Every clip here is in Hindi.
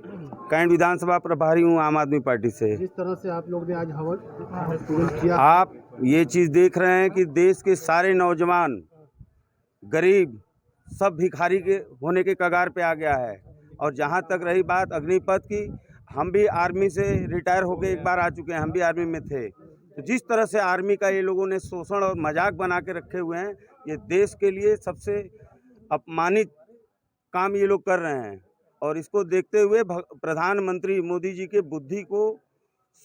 कैंट विधानसभा प्रभारी हूँ आम आदमी पार्टी से। जिस तरह से आप लोग ने आज हवन पूजन किया, आप ये चीज़ देख रहे हैं कि देश के सारे नौजवान, गरीब, सब भिखारी के होने के कगार पे आ गया है। और जहाँ तक रही बात अग्निपथ की, हम भी आर्मी से रिटायर होके एक बार आ चुके हैं, हम भी आर्मी में थे। तो जिस तरह से आर्मी का ये लोगों ने शोषण और मजाक बना के रखे हुए हैं, ये देश के लिए सबसे अपमानित काम ये लोग कर रहे हैं। और इसको देखते हुए प्रधानमंत्री मोदी जी के बुद्धि को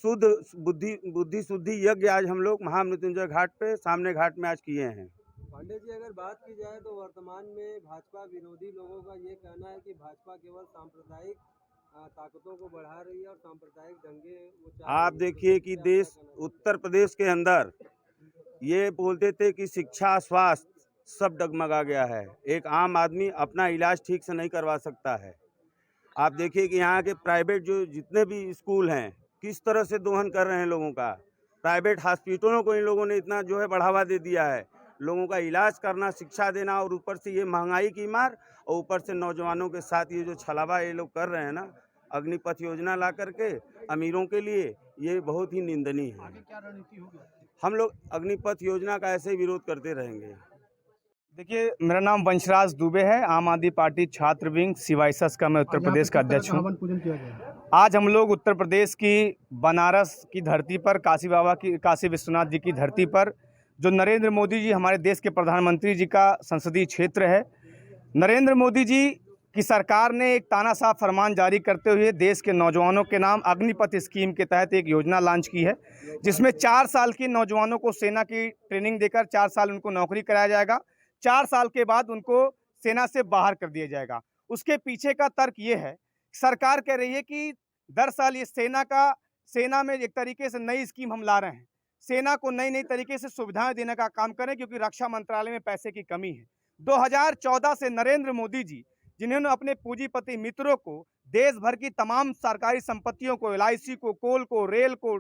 बुद्धि शुद्धि यज्ञ आज हम लोग महामृत्युंजय घाट पे सामने घाट में आज किए हैं। पांडे जी, अगर बात की जाए तो वर्तमान में भाजपा विरोधी लोगों का ये कहना है कि भाजपा केवल सांप्रदायिक ताकतों को बढ़ा रही है और सांप्रदायिक दंगे आप देखिए कि देश उत्तर प्रदेश के अंदर ये बोलते थे कि शिक्षा, स्वास्थ्य सब डगमगा गया है। एक आम आदमी अपना इलाज ठीक से नहीं करवा सकता है। आप देखिए कि यहाँ के प्राइवेट जो जितने भी स्कूल हैं किस तरह से दोहन कर रहे हैं लोगों का। प्राइवेट हॉस्पिटलों को इन लोगों ने इतना जो है बढ़ावा दे दिया है। लोगों का इलाज करना, शिक्षा देना, और ऊपर से ये महंगाई की मार, और ऊपर से नौजवानों के साथ ये जो छलावा ये लोग कर रहे हैं ना, अग्निपथ योजना ला करके अमीरों के लिए, ये बहुत ही निंदनीय है। आगे क्या रणनीति होगी? हम लोग अग्निपथ योजना का ऐसे ही विरोध करते रहेंगे। देखिए, मेरा नाम वंशराज दुबे है, आम आदमी पार्टी छात्र विंग सीवाईएसएस का मैं उत्तर प्रदेश का अध्यक्ष हूँ। हवन पूजन किया गया। आज हम लोग उत्तर प्रदेश की बनारस की धरती पर, काशी विश्वनाथ जी की धरती पर, जो नरेंद्र मोदी जी हमारे देश के प्रधानमंत्री जी का संसदीय क्षेत्र है, नरेंद्र मोदी जी की सरकार ने एक तानाशाह फरमान जारी करते हुए देश के नौजवानों के नाम अग्निपथ स्कीम के तहत एक योजना लॉन्च की है, जिसमें 4 साल के नौजवानों को सेना की ट्रेनिंग देकर 4 साल उनको नौकरी कराया जाएगा। 4 साल के बाद उनको सेना से बाहर कर दिया जाएगा। उसके पीछे का तर्क ये है, सरकार कह रही है कि दरअसल ये सेना में एक तरीके से नई स्कीम हम ला रहे हैं, सेना को नई तरीके से सुविधाएं देने का काम करें, क्योंकि रक्षा मंत्रालय में पैसे की कमी है। 2014 से नरेंद्र मोदी जी, जिन्होंने अपने पूंजीपति मित्रों को देश भर की तमाम सरकारी संपत्तियों को, LIC को, कोल को, रेल को,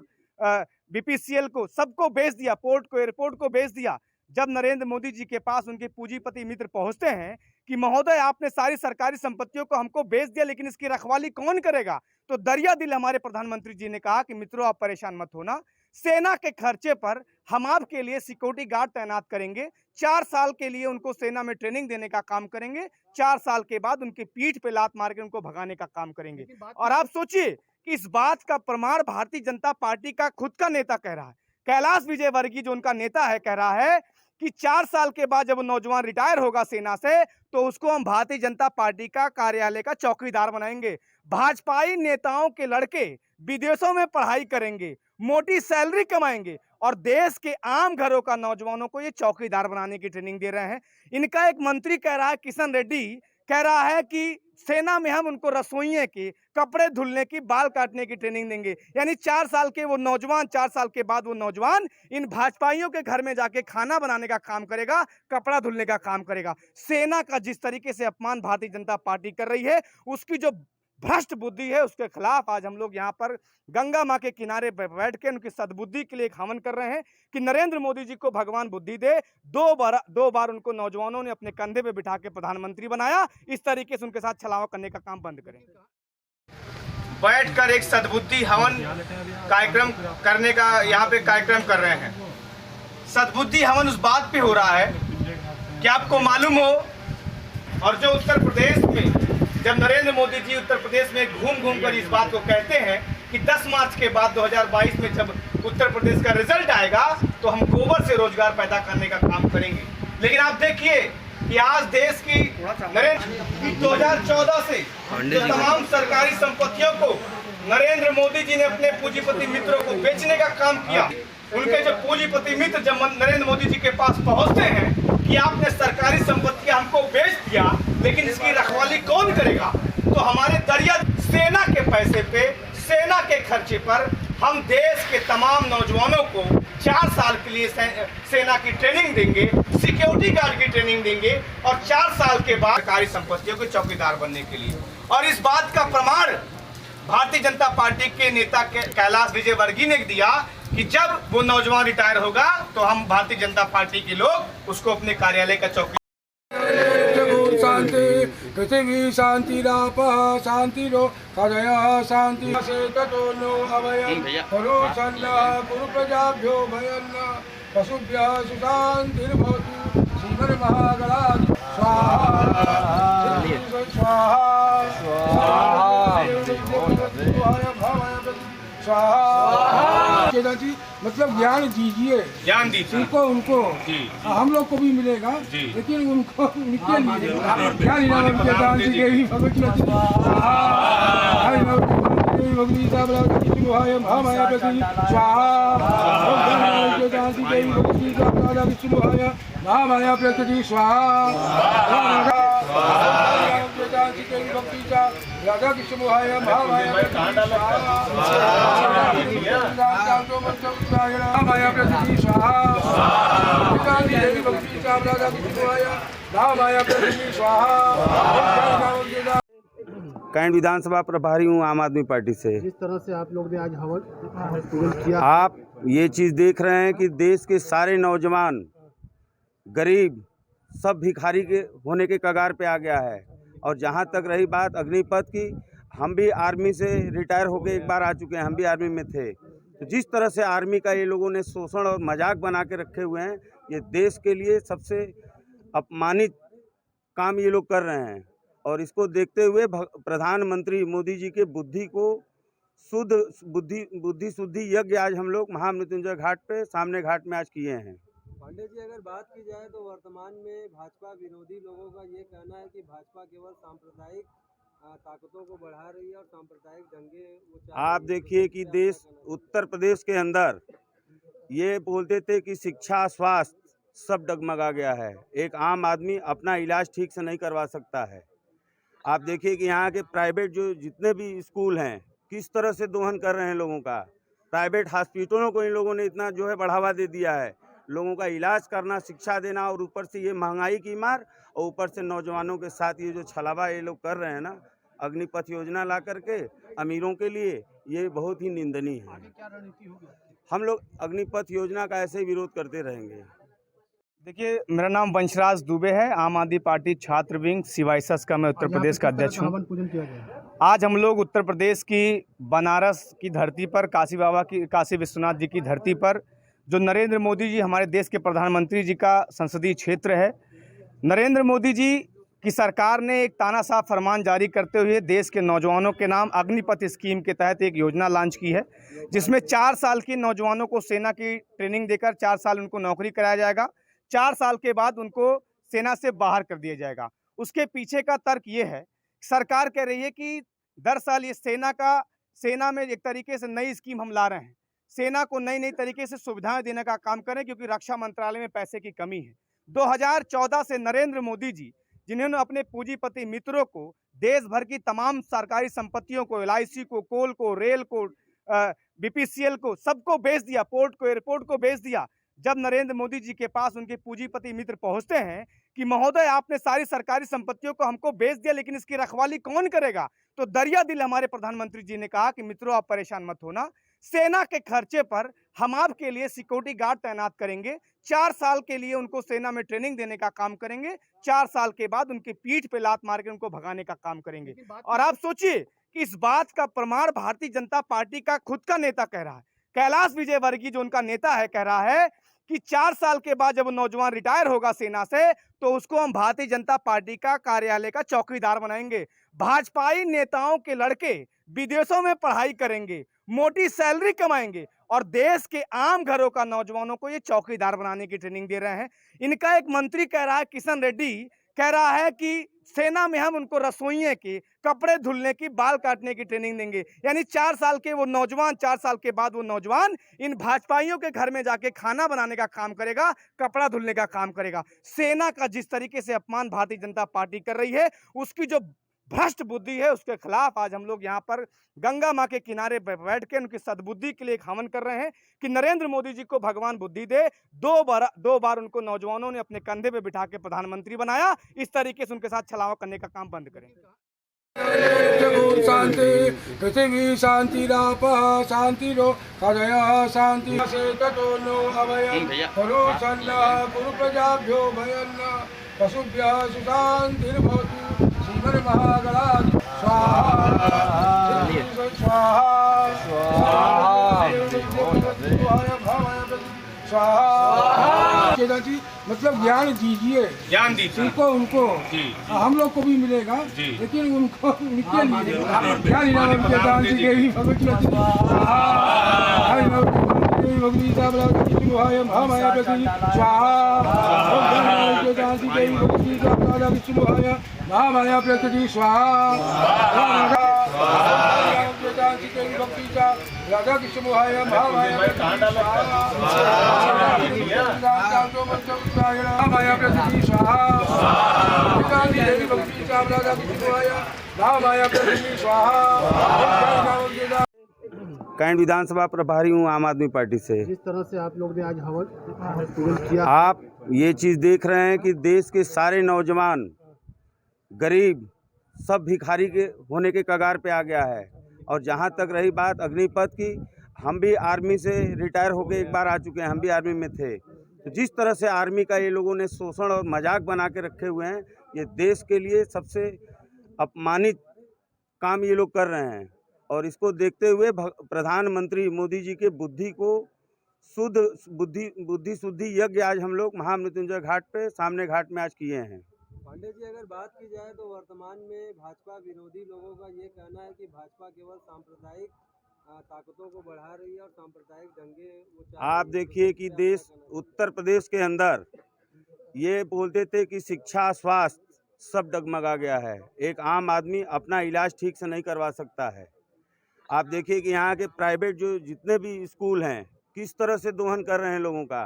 BPCL को, सबको बेच दिया, पोर्ट को, एयरपोर्ट को बेच दिया। जब नरेंद्र मोदी जी के पास उनके पूंजीपति मित्र पहुंचते हैं कि महोदय आपने सारी सरकारी संपत्तियों को हमको बेच दिया, लेकिन इसकी रखवाली कौन करेगा, तो दरिया दिल हमारे प्रधानमंत्री जी ने कहा कि मित्रों आप परेशान मत होना, सेना के खर्चे पर हम आपके लिए सिक्योरिटी गार्ड तैनात करेंगे। 4 साल के लिए उनको सेना में ट्रेनिंग देने का काम करेंगे। 4 साल के बाद उनकी पीठ पे लात मार के उनको भगाने का काम करेंगे। और आप सोचिए कि इस बात का प्रमाण भारतीय जनता पार्टी का खुद का नेता कह रहा है। कैलाश विजयवर्गीय जो उनका नेता है, कह रहा है कि 4 साल के बाद जब नौजवान रिटायर होगा सेना से, तो उसको हम भारतीय जनता पार्टी का कार्यालय का चौकीदार बनाएंगे। भाजपाई नेताओं के लड़के विदेशों में पढ़ाई करेंगे, मोटी सैलरी कमाएंगे, और देश के आम घरों का नौजवानों को ये चौकीदार बनाने की ट्रेनिंग दे रहे हैं। इनका एक मंत्री कह रहा है, किशन रेड्डी कह रहा है कि सेना में हम उनको रसोइये की, कपड़े धुलने की, बाल काटने की ट्रेनिंग देंगे। यानी 4 साल के वो नौजवान, 4 साल के बाद वो नौजवान इन भाजपाइयों के घर में जाके खाना बनाने का काम करेगा, कपड़ा धुलने का काम करेगा। सेना का जिस तरीके से अपमान भारतीय जनता पार्टी कर रही है, उसकी जो भ्रष्ट बुद्धि है, उसके खिलाफ आज हम लोग यहाँ पर गंगा माँ के किनारे बैठ के उनकी सद्बुद्धि के लिए एक हवन कर रहे हैं कि नरेंद्र मोदी जी को भगवान बुद्धि दे। 2 बार उनको नौजवानों ने अपने कंधे पे बिठा के प्रधानमंत्री बनाया। इस तरीके से उनके साथ छलावा करने का काम बंद करें। बैठकर एक सद्बुद्धि हवन कार्यक्रम करने का यहाँ पे कार्यक्रम कर रहे हैं। सद्बुद्धि हवन उस बात पे हो रहा है कि आपको मालूम हो, और जो उत्तर प्रदेश में जब नरेंद्र मोदी जी उत्तर प्रदेश में घूम कर इस बात को कहते हैं कि 10 मार्च के बाद 2022 में जब उत्तर प्रदेश का रिजल्ट आएगा तो हम गोबर से रोजगार पैदा करने का काम करेंगे। लेकिन आप देखिए कि आज देश की 2014 से जो तमाम सरकारी संपत्तियों को नरेंद्र मोदी जी ने अपने पूंजीपति मित्रों को बेचने का काम किया। उनके जो पूंजीपति मित्र जब नरेंद्र मोदी जी के पास पहुंचते हैं कि आपने सरकारी संपत्तियां हमको बेच दिया, लेकिन इसकी रखवाली कौन करेगा, तो हमारे दरिया सेना के पैसे पे, सेना के खर्चे पर हम देश के तमाम नौजवानों को 4 साल के लिए सेना की ट्रेनिंग देंगे, सिक्योरिटी गार्ड की ट्रेनिंग देंगे, और 4 साल के बाद सरकारी संपत्तियों के चौकीदार बनने के लिए। और इस बात का प्रमाण भारतीय जनता पार्टी के नेता कैलाश विजयवर्गीय ने दिया कि जब वो नौजवान रिटायर होगा तो हम भारतीय जनता पार्टी के लोग उसको अपने कार्यालय का चौकी शांति पृथिवी शान्तिरापः शान्तिरो हृदयः शान्ति से ततो नो अभयं करो सन्नः कुरु प्रजाभ्यो भयन्न पशुभ्यः सुशान्तिर्भवतु श्रीमन्महागणाधिपतये स्वाहा स्वाहा जी मतलब ज्ञान दीजिए, ज्ञान दीजिए उनको उनको हम लोग को भी मिलेगा, लेकिन उनको उनके लिए ज्ञान इनाम के दान से देवी भगवती भगवती विष्णुहाय महामाया प्रति स्वाहा के दान से देवी भगवती विष्णुहाय महामाया प्रति स्वाहा राधा कृष्ण मोहाय महामाया महामाया प्रति स्वाहा राधा कृष्ण मोहाय महामाया प्रति स्वाहा। कैंट विधानसभा प्रभारी हूँ आम आदमी पार्टी से। जिस तरह से आप लोग ने आज हवन पूजन किया, आप ये चीज़ देख रहे हैं कि देश के सारे नौजवान गरीब सब भिखारी के होने के कगार पे आ गया है। और जहाँ तक रही बात अग्निपथ की, हम भी आर्मी से रिटायर होकर एक बार आ चुके हैं, हम भी आर्मी में थे। तो जिस तरह से आर्मी का ये लोगों ने शोषण और मजाक बना के रखे हुए हैं, ये देश के लिए सबसे अपमानित काम ये लोग कर रहे हैं। और इसको देखते हुए प्रधानमंत्री मोदी जी के बुद्धि को बुद्धि शुद्धि यज्ञ आज हम लोग महामृत्युंजय घाट पे सामने घाट में आज किए हैं। पांडे जी, अगर बात की जाए तो वर्तमान में भाजपा विरोधी लोगों का ये कहना है कि भाजपा केवल सांप्रदायिक ताकतों को बढ़ा रही है और सांप्रदायिक दंगे वो चाह रही है। आप देखिए कि देश उत्तर प्रदेश के अंदर ये बोलते थे कि शिक्षा स्वास्थ्य सब डगमगा गया है, एक आम आदमी अपना इलाज ठीक से नहीं करवा सकता है। आप देखिए कि यहाँ के प्राइवेट जो जितने भी स्कूल हैं किस तरह से दोहन कर रहे हैं लोगों का। प्राइवेट हॉस्पिटलों को इन लोगों ने इतना जो है बढ़ावा दे दिया है, लोगों का इलाज करना, शिक्षा देना, और ऊपर से ये महंगाई की मार, और ऊपर से नौजवानों के साथ ये जो छलावा ये लोग कर रहे हैं ना, अग्निपथ योजना ला करके अमीरों के लिए, ये बहुत ही निंदनीय है। क्या रणनीति होगी? हम लोग अग्निपथ योजना का ऐसे ही विरोध करते रहेंगे। देखिए, मेरा नाम वंशराज दुबे है, आम आदमी पार्टी छात्र विंग सीवाईएसएस का मैं उत्तर प्रदेश का अध्यक्ष हूँ। हवन पूजन किया गया। आज हम लोग उत्तर प्रदेश की बनारस की धरती पर, काशी विश्वनाथ जी की धरती पर, जो नरेंद्र मोदी जी हमारे देश के प्रधानमंत्री जी का संसदीय क्षेत्र है, नरेंद्र मोदी जी की सरकार ने एक तानाशाह फरमान जारी करते हुए देश के नौजवानों के नाम अग्निपथ स्कीम के तहत एक योजना लॉन्च की है, जिसमें 4 साल के नौजवानों को सेना की ट्रेनिंग देकर 4 साल उनको नौकरी कराया जाएगा। 4 साल के बाद उनको सेना से बाहर कर दिया जाएगा। उसके पीछे का तर्क ये है, सरकार कह रही है कि दरअसल ये सेना में एक तरीके से नई स्कीम हम ला रहे हैं, सेना को नई तरीके से सुविधाएं देने का काम करें, क्योंकि रक्षा मंत्रालय में पैसे की कमी है। 2014 से नरेंद्र मोदी जी, जिन्होंने अपने पूंजीपति मित्रों को देश भर की तमाम सरकारी संपत्तियों को, LIC को, कोल को, रेल को, BPCL को, सबको बेच दिया, पोर्ट को, एयरपोर्ट को बेच दिया। जब नरेंद्र मोदी जी के पास उनके पूंजीपति मित्र पहुंचते हैं कि महोदय आपने सारी सरकारी संपत्तियों को हमको बेच दिया, लेकिन इसकी रखवाली कौन करेगा, तो दरिया दिल हमारे प्रधानमंत्री जी ने कहा कि मित्रों आप परेशान मत होना, सेना के खर्चे पर हम आपके लिए सिक्योरिटी गार्ड तैनात करेंगे। 4 साल के लिए उनको सेना में ट्रेनिंग देने का काम करेंगे, 4 साल के बाद उनकी पीठ पे लात मार के उनको भगाने का काम करेंगे। और आप सोचिए कि इस बात का प्रमाण भारतीय जनता पार्टी का खुद का नेता कह रहा है, कैलाश विजयवर्गीय जो उनका नेता है, कह रहा है कि 4 साल के बाद जब नौजवान रिटायर होगा सेना से, तो उसको हम भारतीय जनता पार्टी का कार्यालय का चौकीदार बनाएंगे। भाजपाई नेताओं के लड़के विदेशों में पढ़ाई करेंगे, मोटी सैलरी कमाएंगे, और देश के आम घरों का नौजवानों को ये चौकीदार बनाने की ट्रेनिंग दे रहे हैं। इनका एक मंत्री कह रहा है, किशन रेड्डी कह रहा है कि सेना में हम उनको रसोइये की, कपड़े धुलने की, बाल काटने की ट्रेनिंग देंगे। यानी 4 साल के वो नौजवान, 4 साल के बाद वो नौजवान इन भाजपाइयों के घर में जाके खाना बनाने का काम करेगा, कपड़ा धुलने का काम करेगा। सेना का जिस तरीके से अपमान भारतीय जनता पार्टी कर रही है, उसकी जो भ्रष्ट बुद्धि है, उसके खिलाफ आज हम लोग यहाँ पर गंगा माँ के किनारे बैठ के उनकी सद्बुद्धि के लिए एक हवन कर रहे हैं कि नरेंद्र मोदी जी को भगवान बुद्धि दे। 2 बार उनको नौजवानों ने अपने कंधे पे बिठा के प्रधानमंत्री बनाया, इस तरीके से उनके साथ छलावा करने का काम बंद करें। शांति पृथिवी शांतिरापः शांतिरो हृदयः शांति से ततो नो अभयं करो सन्नः कुरु प्रजाभ्यो भयन्न पशुभ्यः सुशान्तिर्भवतु। नर महागणाज स्वाहा स्वाहा जी मतलब ज्ञान दीजिए, ज्ञान दीजिए उनको उनको हम लोग को भी मिलेगा, लेकिन उनको उनके लिए ज्ञान इनाम के दान से देवी भगवती भगवती विष्णुहाय महामाया प्रति स्वाहा दान से देवी भगवती विष्णुहाय महामाया प्रति स्वाहा राधा कृष्ण मोहाय महामाया महामाया प्रति स्वाहा राधा कृष्ण मोहाय महामाया प्रति स्वाहा। कैंट विधानसभा प्रभारी हूँ आम आदमी पार्टी से। जिस तरह से आप लोग ने आज हवन पूजन किया, आप ये चीज़ देख रहे हैं कि देश के सारे नौजवान गरीब सब भिखारी के होने के कगार पे आ गया है। और जहाँ तक रही बात अग्निपथ की, हम भी आर्मी से रिटायर होकर एक बार आ चुके हैं, हम भी आर्मी में थे। तो जिस तरह से आर्मी का ये लोगों ने शोषण और मजाक बना के रखे हुए हैं, ये देश के लिए सबसे अपमानित काम ये लोग कर रहे हैं। और इसको देखते हुए प्रधानमंत्री मोदी जी के बुद्धि को बुद्धि शुद्धि यज्ञ आज हम लोग महामृत्युंजय घाट पे सामने घाट में आज किए हैं। पांडे जी, अगर बात की जाए तो वर्तमान में भाजपा विरोधी लोगों का ये कहना है कि भाजपा केवल सांप्रदायिक ताकतों को बढ़ा रही है और सांप्रदायिक दंगे वो चाह रही है। आप देखिए कि देश उत्तर प्रदेश के अंदर ये बोलते थे कि शिक्षा स्वास्थ्य सब डगमगा गया है, एक आम आदमी अपना इलाज ठीक से नहीं करवा सकता है। आप देखिए कि यहाँ के प्राइवेट जो जितने भी स्कूल हैं किस तरह से दोहन कर रहे हैं लोगों का।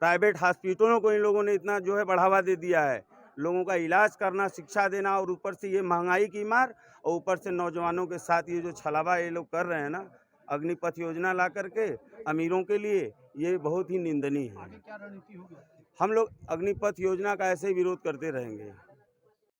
प्राइवेट हॉस्पिटलों को इन लोगों ने इतना जो है बढ़ावा दे दिया है, लोगों का इलाज करना, शिक्षा देना, और ऊपर से ये महंगाई की मार, और ऊपर से नौजवानों के साथ ये जो छलावा ये लोग कर रहे हैं ना, अग्निपथ योजना ला करके अमीरों के लिए, ये बहुत ही निंदनीय है। क्या रणनीति होगी? हम लोग अग्निपथ योजना का ऐसे ही विरोध करते रहेंगे।